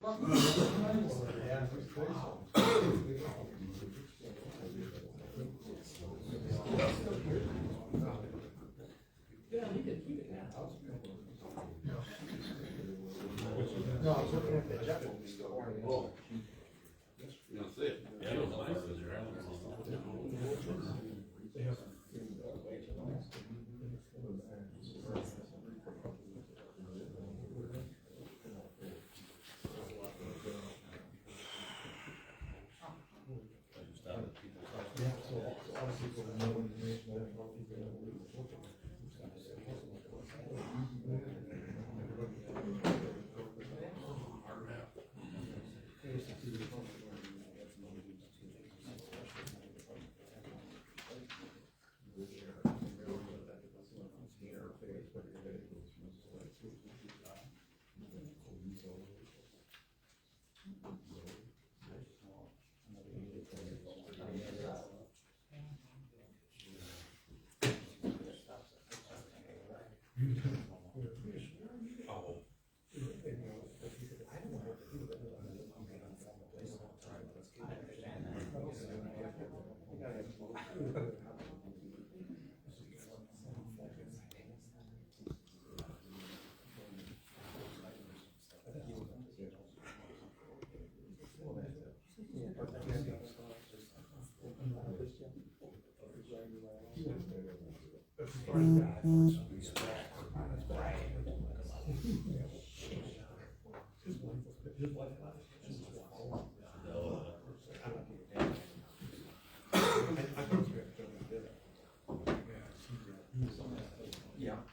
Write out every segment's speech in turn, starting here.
No, I was looking at the jet. Oh. You don't see it? Yeah, it was nice. Yeah, I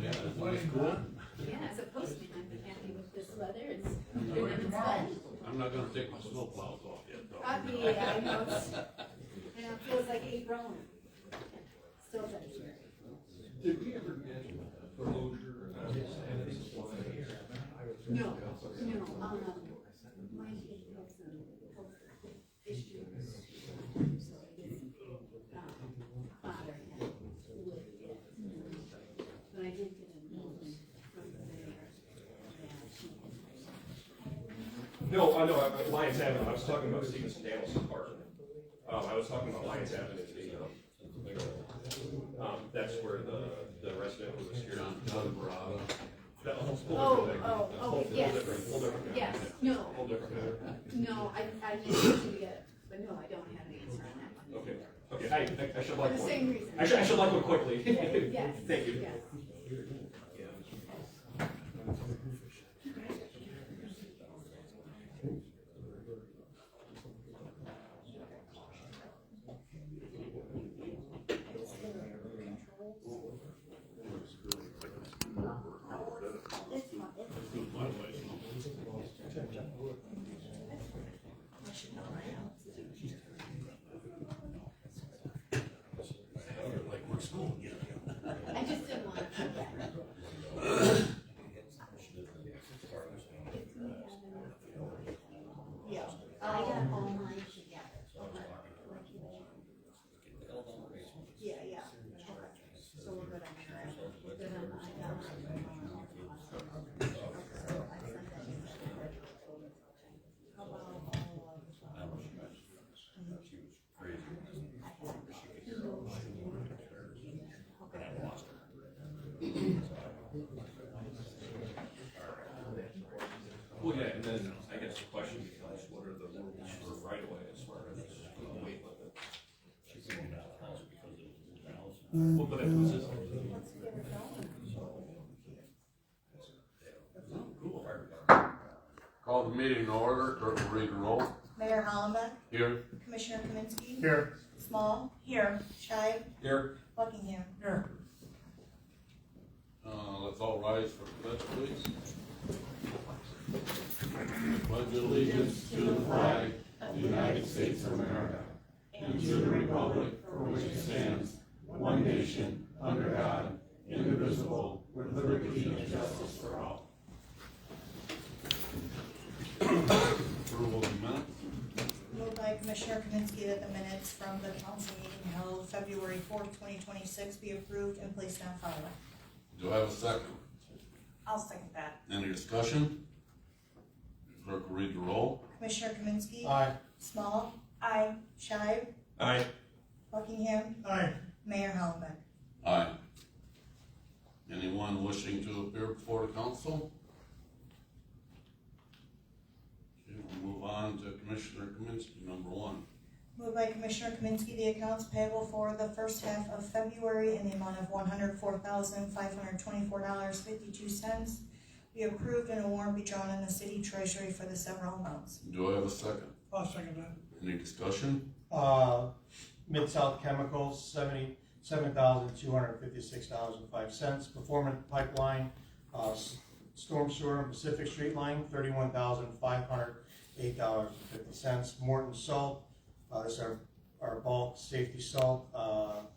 guess it was good. Yeah, as a postman, I'm happy with this weather. It's good and it's fun. I'm not gonna take my snow plows off yet, though. Yeah, I know it's, you know, it feels like April. Still good. Did we ever get closure? No, my kid has some health issues. So his father had lived it. But I did get a note from the mayor that she had. No, Lions Avenue, I was talking about Stevenson Danielson Park. I was talking about Lions Avenue, that's where the resident who was here. Yes. Whole different. Yes, no, Whole different. no, I didn't to get, but no, I don't have an answer on that one. Okay, I should like For the one. same reason. I should like one quickly. Yes. Thank you. Yes. I just didn't want to put that. Yeah, I got all mine together. Yeah, yeah. So we're good on that. We're good on, I got mine. How about all of, Well, yeah, and then I guess the question becomes, what are the rules for right away as far as weight limit? Well, but it was just. Call the meeting to order, clerk will read the roll. Mayor Hollenbeck, Here. Commissioner Kaminsky. Here. Small. Here. Shive. Here. Buckingham. Here. Let's all rise for the pledge, please. Pledge allegiance to the flag of the United States of America and to the republic for which it stands, one nation, under God, indivisible, with liberty and justice for all. Approval of the minutes. Moved by Commissioner Kaminsky that the minutes from the council meeting held February 4th, 2026 be approved and placed on file. Do I have a second? I'll second that. Any discussion? Clerk will read the roll. Commissioner Kaminsky. Aye. Small. Aye. Shive. Aye. Buckingham. Aye. Mayor Hollenbeck. Aye. Anyone wishing to appear before the council? Okay, we'll move on to Commissioner Kaminsky, number 1. Moved by Commissioner Kaminsky, the accounts payable for the first half of February in the amount of $104,524.52 be approved and a warrant be drawn in the city treasury for the several amounts. Do I have a second? I'll second that. Any discussion? Mid-South Chemicals, $77,256.05. Performance Pipeline, Storm Sewer and Pacific Street Line, $31,508.50. Morton Salt, this is our bulk safety salt,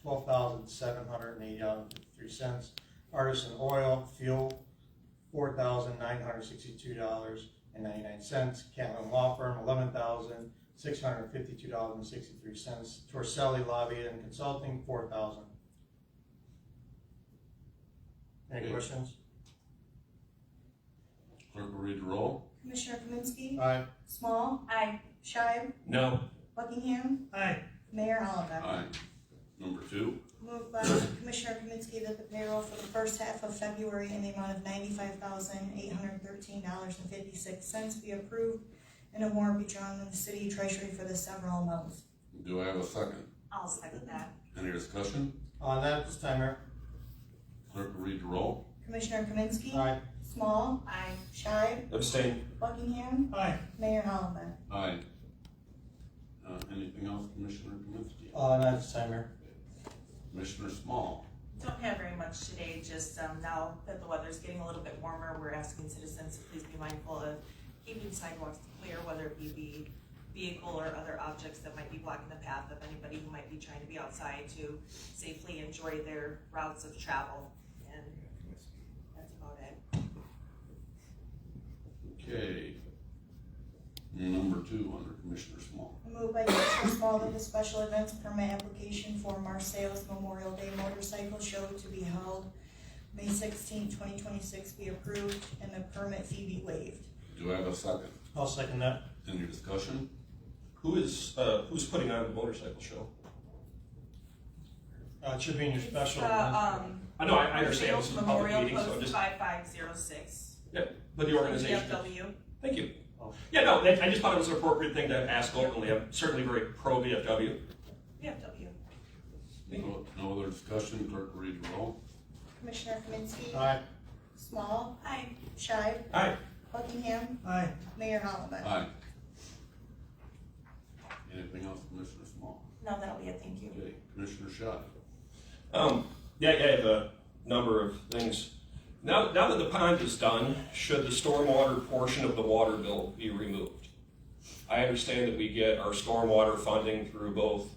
$12,780.53. Artisan Oil, fuel, $4,962.99. Catlin Law Firm, $11,652.63. Torselli Lobby and Consulting, $4,000. Any Okay. questions? Clerk will read the roll. Commissioner Kaminsky. Aye. Small. Aye. Shive. No. Buckingham. Aye. Mayor Hollenbeck. Aye. Number 2. Moved by Commissioner Kaminsky that the payroll for the first half of February in the amount of $95,813.56 be approved and a warrant be drawn in the city treasury for the several amounts. Do I have a second? I'll second that. Any discussion? On that, this time, Mayor. Clerk will read the roll. Commissioner Kaminsky. Aye. Small. Aye. Shive. Abstain. Buckingham. Aye. Mayor Hollenbeck. Aye. Anything else, Commissioner Kaminsky? Not this time, Mayor. Commissioner Small. Don't have very much today, just now that the weather's getting a little bit warmer, we're asking citizens to please be mindful of keeping sidewalks clear, whether it be vehicle or other objects that might be blocking the path of anybody who might be trying to be outside to safely enjoy their routes of travel. And that's about it. Okay. Number 2 under Commissioner Small. Moved by Commissioner Small that the special events permit application for Marseilles Memorial Day Motorcycle Show to be held May 16, 2026 be approved and the permit fee be waived. Do I have a second? I'll second that. Any discussion? Who's putting on the motorcycle show? It should be in your special. I know, I understand this is a public Memorial meeting, so Post just, 5506. but the organization. VFW. Thank you. Oh. Yeah, no, I just thought it was an appropriate thing to ask openly. I'm certainly very pro VFW. VFW. No other discussion. Clerk will read the roll. Commissioner Kaminsky. Aye. Small. Aye. Shive. Aye. Buckingham. Aye. Mayor Hollenbeck. Aye. Anything else, Commissioner Small? No, that'll be it, thank you. Okay, Commissioner Schott. Yeah, I have a number of things. Now that the pond is done, should the stormwater portion of the water bill be removed? I understand that we get our stormwater funding through both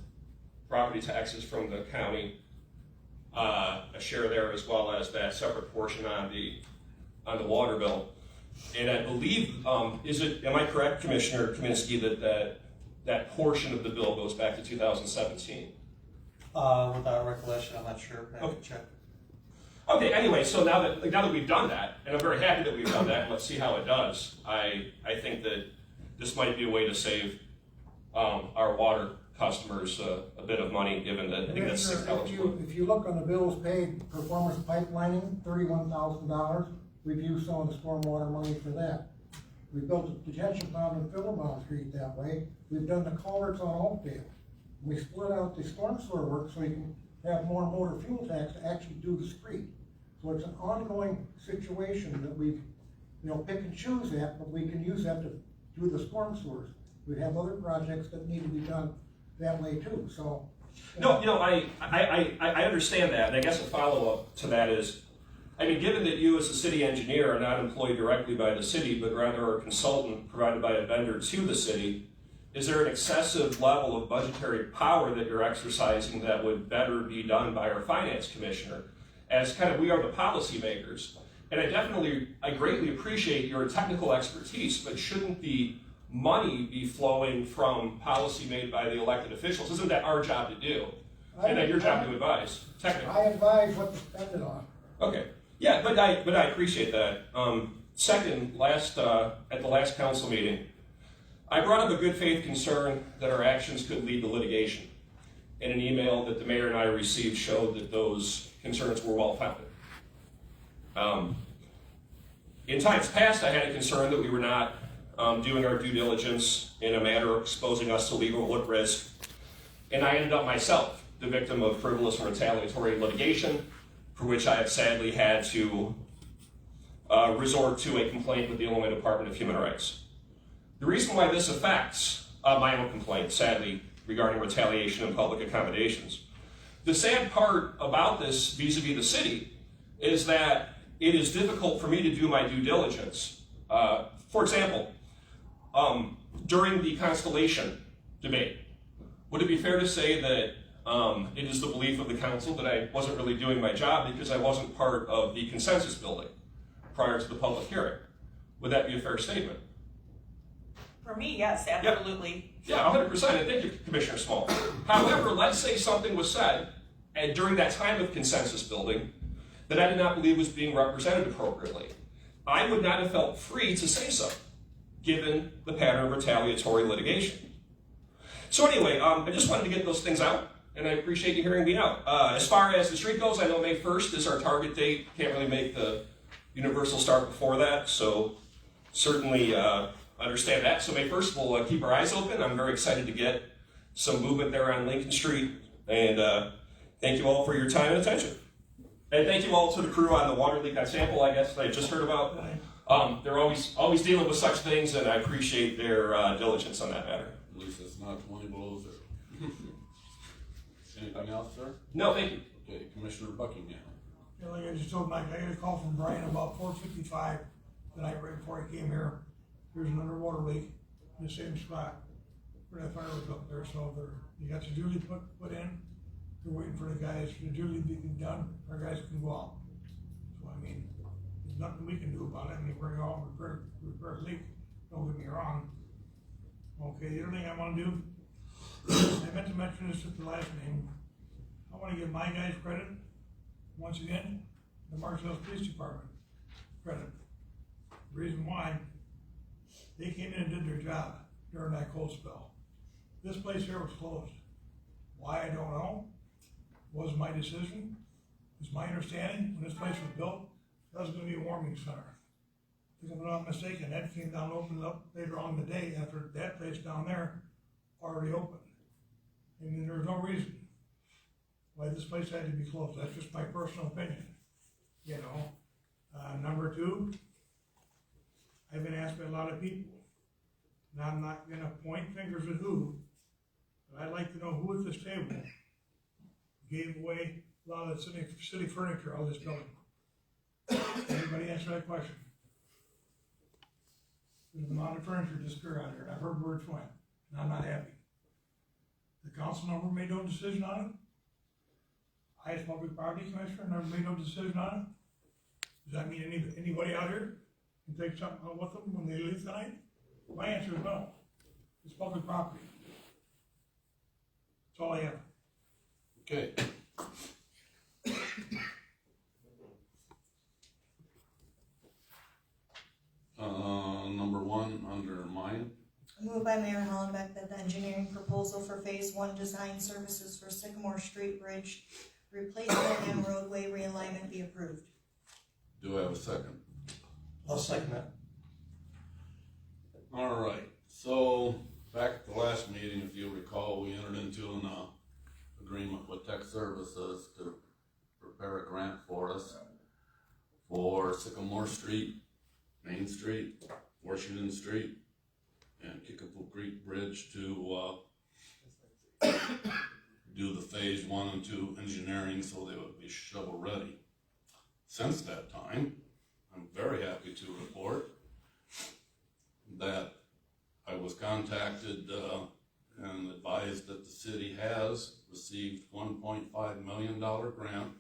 property taxes from the county, a share there, as well as that separate portion on the water bill. And I believe, am I correct, Commissioner Kaminsky, that portion of the bill goes back to 2017? Without recollection, I'm not sure. I have to check. Okay, anyway, so now that we've done that, and I'm very happy that we've done that, let's see how it does. I think that this might be a way to save our water customers a bit of money, given that I think that's $6. If you look on the bills paid, performance pipelining, $31,000. We've used some of the stormwater money for that. We built a detention pond in Philibon Street that way. We've done the culverts on Oakdale. We split out the storm sewer work so we can have more motor fuel tax to actually do the street. So it's an ongoing situation that we, pick and choose at, but we can use that to do the storm sewers. We have other projects that need to be done that way too, so. No, I understand that, and I guess a follow-up to that is, I mean, given that you as a city engineer are not employed directly by the city, but rather are a consultant provided by a vendor to the city, is there an excessive level of budgetary power that you're exercising that would better be done by our finance commissioner? As kind of, we are the policymakers, and I greatly appreciate your technical expertise, but shouldn't the money be flowing from policy made by the elected officials? Isn't that our job to do? And then your job to advise, technically. I advise what to spend it on. Okay, yeah, but I appreciate that. Second, at the last council meeting, I brought up a good faith concern that our actions could lead to litigation. And an email that the mayor and I received showed that those concerns were well founded. In times past, I had a concern that we were not doing our due diligence in a manner exposing us to legal risk. And I ended up myself the victim of frivolous and retaliatory litigation, for which I have sadly had to resort to a complaint with the Illinois Department of Human Rights. The reason why this affects my own complaint, sadly, regarding retaliation and public accommodations. The sad part about this vis-a-vis the city is that it is difficult for me to do my due diligence. For example, during the Constellation debate, would it be fair to say that it is the belief of the council that I wasn't really doing my job because I wasn't part of the consensus building prior to the public hearing? Would that be a fair statement? For me, yes, absolutely. Yeah, 100%, and thank you, Commissioner Small. However, let's say something was said during that time of consensus building that I did not believe was being represented appropriately. I would not have felt free to say so, given the pattern of retaliatory litigation. So anyway, I just wanted to get those things out, and I appreciate you hearing me out. As far as the street goes, I know May 1st is our target date. Can't really make the universal start before that, so certainly understand that. So May 1st, we'll keep our eyes open. I'm very excited to get some movement there on Lincoln Street, and thank you all for your time and attention. And thank you all to the crew on the water leak on Sample, I guess, that I just heard about. They're always dealing with such things, and I appreciate their diligence on that matter. At least it's not 20 below zero. Anything else, sir? No, thank you. Okay, Commissioner Buckingham. You know, like I just told Mike, I got a call from Brian about 4:55 the night right before I came here. There's an underwater leak in the same spot where that fire was up there, so you got the duty put in. They're waiting for the guys, the duty to be done, our guys can go out. So I mean, there's nothing we can do about it. I mean, we're all repair the leak, don't get me wrong. Okay, the other thing I wanna do, I meant to mention this at the last meeting. I wanna give my guys credit, once again, the Marseilles Police Department credit. The reason why, they came in and did their job during that cold spell. This place here was closed. Why, I don't know. Was my decision. It's my understanding, when this place was built, that was gonna be a warming center. If I'm not mistaken, that came down, opened up later on in the day after that place down there already opened. I mean, there's no reason why this place had to be closed. That's just my personal opinion, you know. Number two, I've been asked by a lot of people, and I'm not gonna point fingers at who, but I'd like to know who at this table gave away a lot of the city furniture out of this building. Anybody answer that question? There's been a lot of furniture disappear out here, and I've heard where it's went, and I'm not happy. The council never made no decision on it. I, as public property commissioner, never made no decision on it. Does that mean anybody out here can take something out with them when they leave tonight? My answer is no. It's public property. That's all I have. Okay. Number one, under mine. Moved by Mayor Hollenbeck that the engineering proposal for Phase 1 design services for Sycamore Street Bridge replacement and roadway realignment be approved. Do I have a second? I'll second that. All right, so back at the last meeting, if you recall, we entered into an agreement with Tech Services to prepare a grant for us for Sycamore Street, Main Street, Washington Street, and Kickapoo Creek Bridge to, do the phase 1 and 2 engineering so they would be shovel ready. Since that time, I'm very happy to report that I was contacted and advised that the city has received $1.5 million grant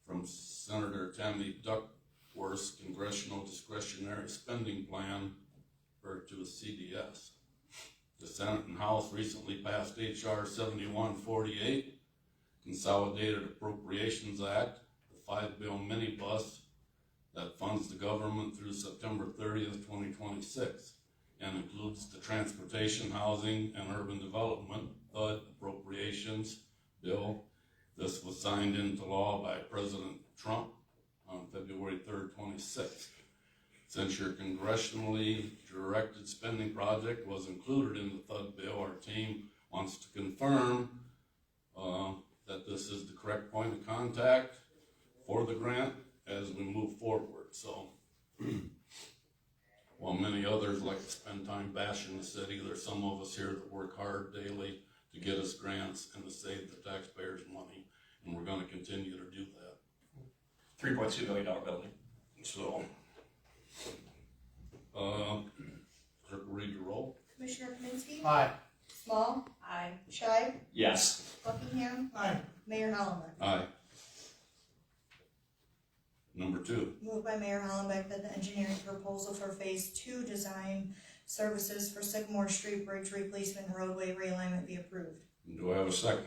from Senator Tammy Duckworth's Congressional Discretionary Spending Plan, referred to as CDS. The Senate and House recently passed H.R. 7148, Consolidated Appropriations Act, the 5-bill minibus that funds the government through September 30th, 2026, and includes the Transportation, Housing, and Urban Development HUD Appropriations Bill. This was signed into law by President Trump on February 3rd, 26th. Since your congressionally directed spending project was included in the HUD bill, our team wants to confirm that this is the correct point of contact for the grant as we move forward. So, while many others like to spend time bashing the city, there's some of us here that work hard daily to get us grants and to save the taxpayers money, and we're going to continue to do that. $3.2 million building. So, clerk will read your roll. Commissioner Kaminsky. Aye. Small. Aye. Scheib. Yes. Buckingham. Aye. Mayor Hollenbeck. Aye. Number 2. Moved by Mayor Hollenbeck that the engineering proposal for Phase 2 design services for Sycamore Street Bridge replacement and roadway realignment be approved. Do I have a second?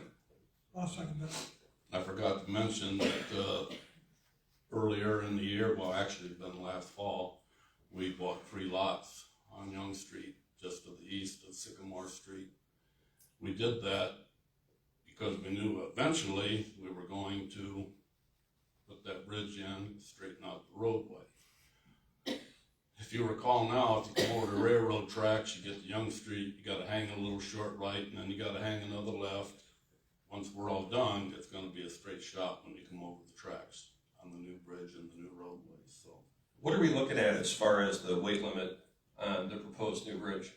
I'll second that. I forgot to mention that earlier in the year, well, actually it's been last fall, we bought 3 lots on Young Street, just to the east of Sycamore Street. We did that because we knew eventually we were going to put that bridge in, straighten out the roadway. If you recall now, if you come over the railroad tracks, you get to Young Street, you gotta hang a little short right, and then you gotta hang another left. Once we're all done, it's gonna be a straight shot when you come over the tracks on the new bridge and the new roadway, so. What are we looking at as far as the weight limit on the proposed new bridge?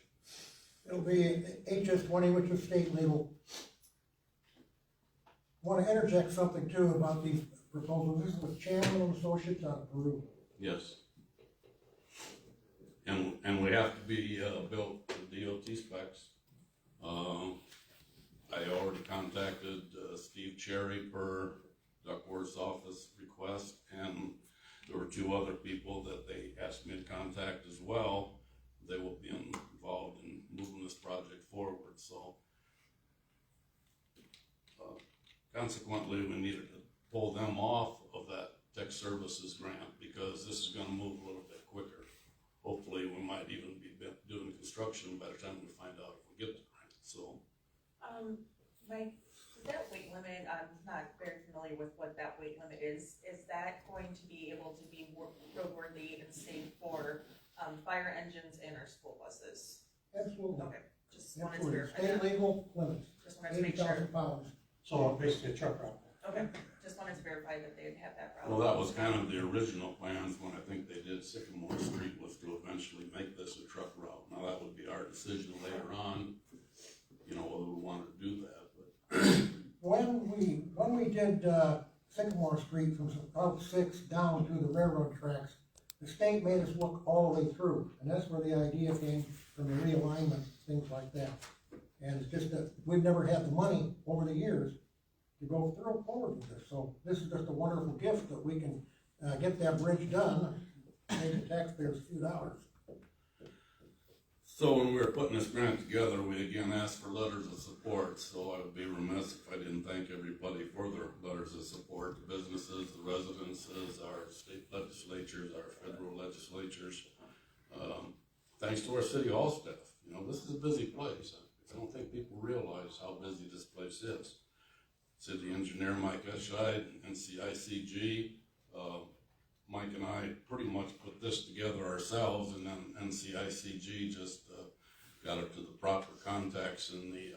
It'll be HS20, which is state legal. Want to interject something too about these proposals. This is with Chandler and Associates out of Peru. Yes. And we have to be built to DOT specs. I already contacted Steve Cherry per Duckworth's office request, and there were 2 other people that they asked me to contact as well. They will be involved in moving this project forward, so consequently we needed to pull them off of that tech services grant because this is going to move a little bit quicker. Hopefully we might even be doing construction by the time we find out if we get the grant. So Mike, that weight limit, I'm not very familiar with what that weight limit is. Is that going to be able to be roadworthy and safe for fire engines and our school buses? Absolutely. Okay, just wanted to Absolutely. verify State that. legal limits, Just wanted to make sure. 80,000 pounds. So basically a truck route. Okay, just wanted to verify that they'd have that route. well, that was kind of the original plans when I think they did Sycamore Street, was to eventually make this a truck route. Now that would be our decision later on, you know, whether we wanted to do that, but When we did Sycamore Street from Route 6 down to the railroad tracks, the state made us look all the way through, and that's where the idea came from, the realignment, things like that. And it's just that we've never had the money over the years to go through forward with this, so this is just a wonderful gift that we can get that bridge done, save the taxpayers a few dollars. so when we were putting this grant together, we again asked for letters of support, so I would be remiss if I didn't thank everybody for their letters of support, the businesses, the residences, our state legislatures, our federal legislatures. Thanks to our city hall staff. You know, this is a busy place. I don't think people realize how busy this place is. City engineer Mike Escheid, NCICG, Mike and I pretty much put this together ourselves, and then NCICG just got it to the proper contacts in the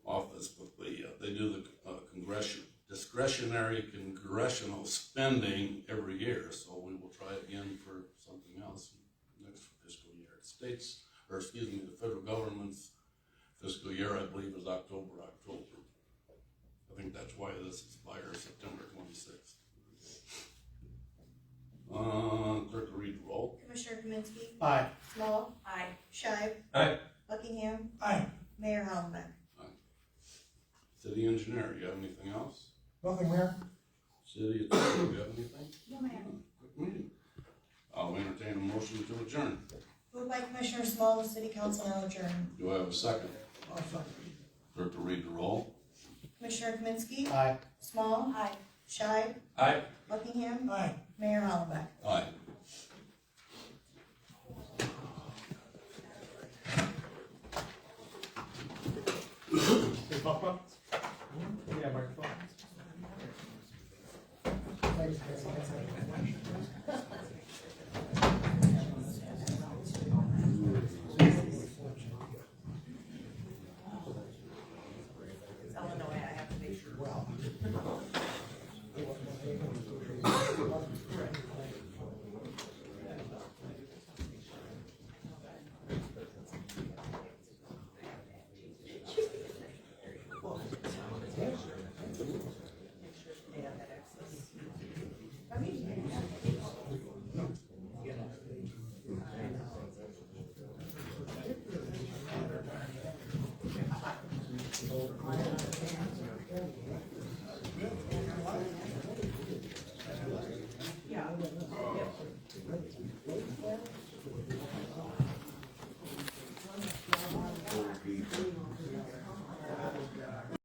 office. But they do the discretionary congressional spending every year, so we will try again for something else next fiscal year. or excuse me, the federal government's fiscal year, I believe, is October. I think that's why this expires September 26th. Clerk will read the roll. Commissioner Kaminsky. Aye. Small. Aye. Shive. Aye. Buckingham. Aye. Mayor Hollenbeck. City engineer, you have anything else? Nothing, Mayor? City attorney, you have anything? No, ma'am. Quick meeting. I'll entertain a motion to adjourn. Moved by Commissioner Small, the city council now adjourned. Do I have a second? I'll second. Clerk will read the roll. Commissioner Kaminsky. Aye. Small. Aye. Shive. Aye. Buckingham. Aye. Mayor Hollenbeck. Aye. Yeah, microphone. Thanks, Mayor.